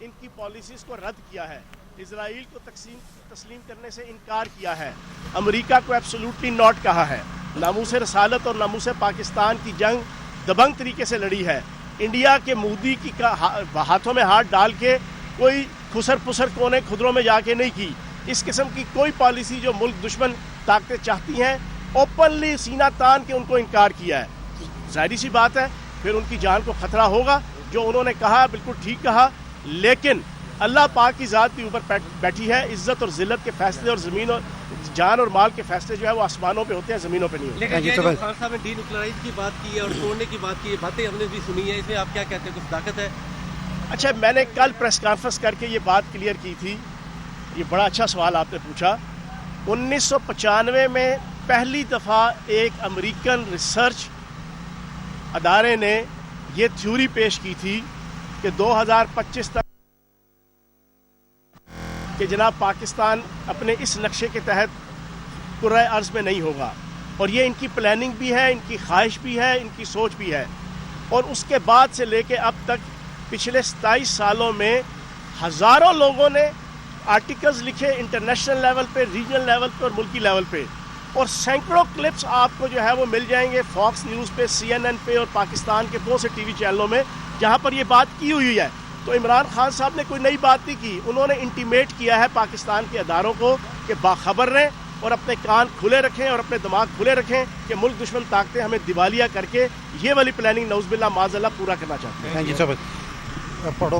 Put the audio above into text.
ان کی پالیسیز کو رد کیا ہے، اسرائیل کو تسلیم کرنے سے انکار کیا ہے، امریکہ کو ایبسولوٹلی ناٹ کہا ہے، ناموس رسالت اور ناموس پاکستان کی جنگ دبنگ طریقے سے لڑی ہے، انڈیا کے مودی کی ہاتھوں میں ہاتھ ڈال کے کوئی خسر پسر کونے خدروں میں جا کے نہیں کی، اس قسم کی کوئی پالیسی جو ملک دشمن طاقتیں چاہتی ہیں اوپنلی سینہ تان کے ان کو انکار کیا ہے۔ ظاہری سی بات ہے پھر ان کی جان کو خطرہ ہوگا، جو انہوں نے کہا بالکل ٹھیک کہا، لیکن اللہ پاک کی ذات بھی اوپر بیٹھی ہے، عزت اور ذلت کے فیصلے اور زمین اور جان اور مال کے فیصلے جو ہے وہ آسمانوں پہ ہوتے ہیں، زمینوں پہ نہیں ہوتے۔ لیکن یہ جو خان صاحب نے ڈی نیوکلرائز کی بات کی ہے اور توڑنے کی بات کی ہے، باتیں ہم نے بھی سنی ہے، اس میں آپ کیا کہتے ہیں، کچھ صداقت ہے؟ اچھا، میں نے کل پریس کانفرنس کر کے یہ بات کلیئر کی تھی، یہ بڑا اچھا سوال آپ نے پوچھا۔ 1995 میں پہلی دفعہ ایک امریکن ریسرچ ادارے نے یہ تھیوری پیش کی تھی کہ 2025 تک کہ جناب پاکستان اپنے اس نقشے کے تحت کرۂ ارض میں نہیں ہوگا، اور یہ ان کی پلاننگ بھی ہے، ان کی خواہش بھی ہے، ان کی سوچ بھی ہے، اور اس کے بعد سے لے کے اب تک پچھلے 27 سالوں میں ہزاروں لوگوں نے آرٹیکلز لکھے، انٹرنیشنل لیول پہ، ریجنل لیول پہ اور ملکی لیول پہ، اور سینکڑوں کلپس آپ کو جو ہے وہ مل جائیں گے فاکس نیوز پہ، CNN پہ اور پاکستان کے بہت سے ٹی وی چینلوں میں جہاں پر یہ بات کی ہوئی ہے۔ تو عمران خان صاحب نے کوئی نئی بات نہیں کی، انہوں نے انٹیمیٹ کیا ہے پاکستان کے اداروں کو کہ باخبر رہیں اور اپنے کان کھلے رکھیں اور اپنے دماغ کھلے رکھیں کہ ملک دشمن طاقتیں ہمیں دیوالیہ کر کے یہ والی پلاننگ نعوذ باللہ معاذ اللہ پورا کرنا چاہتے ہیں۔ تھینک یو سو مچ۔ پڑھو